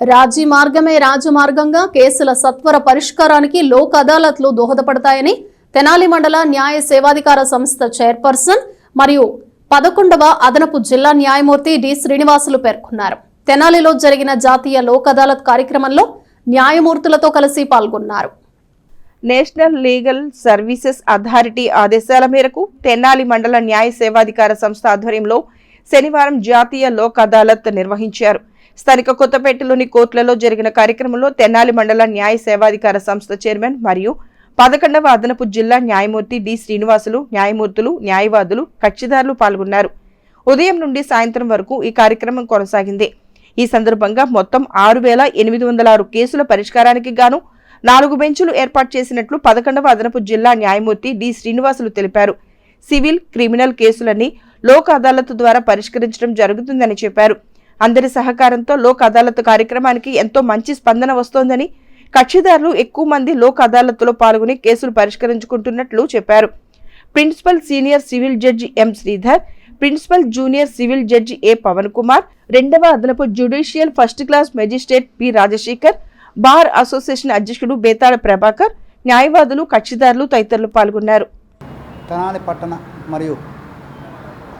రాజీ మార్గమే రాజమార్గంగా కేసుల సత్వర పరిష్కారానికి లోక్ అదాలత్లు దోహదపడతాయని తెనాలి మండల న్యాయ సేవాధికార సంస్థ చైర్పర్సన్ మరియు 11వ అదనపు జిల్లా న్యాయమూర్తి డి శ్రీనివాసులు పేర్కొన్నారు. తెనాలిలో జరిగిన జాతీయ లోక్ అదాలత్ కార్యక్రమంలో న్యాయమూర్తులతో కలిసి పాల్గొన్నారు. నేషనల్ లీగల్ సర్వీసెస్ అథారిటీ ఆదేశాల మేరకు తెనాలి మండల న్యాయ సేవాధికార సంస్థ ఆధ్వర్యంలో శనివారం జాతీయ లోక్ అదాలత్ నిర్వహించారు. స్థానిక కొత్తపేటలోని కోర్టులలో జరిగిన కార్యక్రమంలో తెనాలి మండల న్యాయ సేవాధికార సంస్థ చైర్మన్ మరియు 11వ అదనపు జిల్లా న్యాయమూర్తి డి శ్రీనివాసులు, న్యాయమూర్తులు, న్యాయవాదులు, కక్షిదారులు పాల్గొన్నారు. ఉదయం నుండి సాయంత్రం వరకు ఈ కార్యక్రమం కొనసాగింది. ఈ సందర్భంగా మొత్తం 6,806 కేసుల పరిష్కారానికి గాను 4 బెంచులు ఏర్పాటు చేసినట్లు 11వ అదనపు జిల్లా న్యాయమూర్తి డి శ్రీనివాసులు తెలిపారు. సివిల్, క్రిమినల్ కేసులన్నీ లోక్ అదాలత్ ద్వారా పరిష్కరించడం జరుగుతుందని చెప్పారు. అందరి సహకారంతో లోక్ అదాలత్ కార్యక్రమానికి ఎంతో మంచి స్పందన వస్తోందని, కక్షిదారులు ఎక్కువ మంది లోక్ అదాలత్లో పాల్గొని కేసులు పరిష్కరించుకుంటున్నట్లు చెప్పారు. Principal senior civil judge M Sridhar, principal junior civil judge A Pavan Kumar, 2వ అదనపు judicial first class magistrate P Rajasekhar, bar association అధ్యక్షుడు బేతాళ ప్రభాకర్, న్యాయవాదులు, కక్షిదారులు తదితరులు పాల్గొన్నారు. తెనాలి పట్టణ మరియు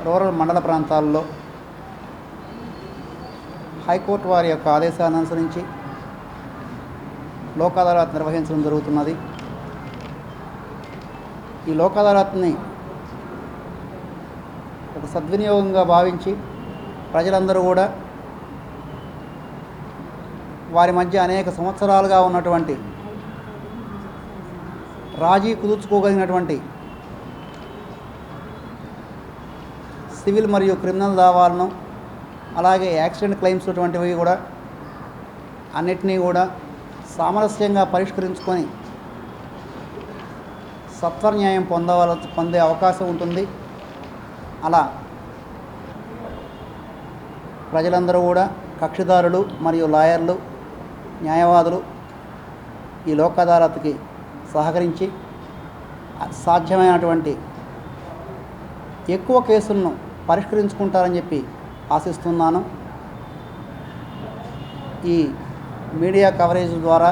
రూరల్ మండల ప్రాంతాల్లో హైకోర్టు వారి యొక్క ఆదేశాన్ని అనుసరించి లోక్ అదాలత్ నిర్వహించడం జరుగుతున్నది. ఈ లోక్ అదాలత్ని ఒక సద్వినియోగంగా భావించి ప్రజలందరూ కూడా వారి మధ్య అనేక సంవత్సరాలుగా ఉన్నటువంటి రాజీ కుదుర్చుకోగలిగినటువంటి సివిల్ మరియు క్రిమినల్ దావాలను, అలాగే యాక్సిడెంట్ క్లెయిమ్స్ అటువంటివి కూడా అన్నిటినీ కూడా సామరస్యంగా పరిష్కరించుకొని సత్వర న్యాయం పొందే అవకాశం ఉంటుంది. అలా ప్రజలందరూ కూడా కక్షిదారులు మరియు లాయర్లు, న్యాయవాదులు ఈ లోక్ అదాలత్కి సహకరించి సాధ్యమైనటువంటి ఎక్కువ కేసులను పరిష్కరించుకుంటారని చెప్పి ఆశిస్తున్నాను. ఈ మీడియా కవరేజ్ ద్వారా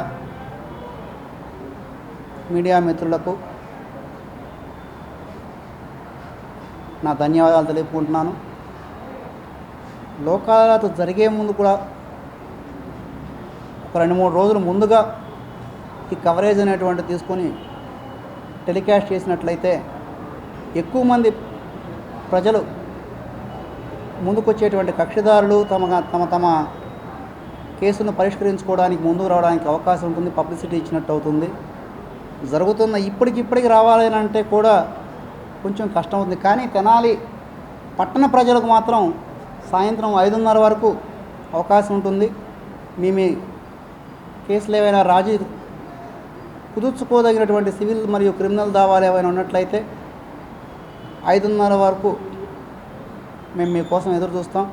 మీడియా మిత్రులకు నా ధన్యవాదాలు తెలుపుకుంటున్నాను. లోక్ అదాలత్ జరిగే ముందు కూడా ఒక 2-3 రోజుల ముందుగా ఈ కవరేజ్ అనేటువంటి తీసుకొని టెలికాస్ట్ చేసినట్లయితే ఎక్కువ మంది ప్రజలు ముందుకొచ్చేటువంటి కక్షిదారులు తమ కేసును పరిష్కరించుకోవడానికి ముందుకు రావడానికి అవకాశం ఉంటుంది. పబ్లిసిటీ ఇచ్చినట్టు అవుతుంది. జరుగుతున్న ఇప్పటికిప్పటికి రావాలని అంటే కూడా కొంచెం కష్టం అవుతుంది. కానీ తెనాలి పట్టణ ప్రజలకు మాత్రం సాయంత్రం 5:30 వరకు అవకాశం ఉంటుంది. మీ కేసులు ఏవైనా రాజీ కుదుర్చుకోదగినటువంటి సివిల్ మరియు క్రిమినల్ దావాలు ఏవైనా ఉన్నట్లయితే 5:30 వరకు మేము మీకోసం ఎదురు చూస్తాం.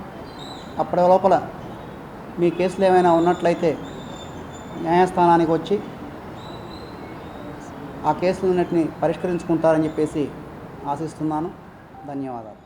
అప్పటి లోపల మీ కేసులు ఏమైనా ఉన్నట్లయితే న్యాయస్థానానికి వచ్చి ఆ కేసులన్నింటినీ పరిష్కరించుకుంటారని చెప్పేసి ఆశిస్తున్నాను. ధన్యవాదాలు.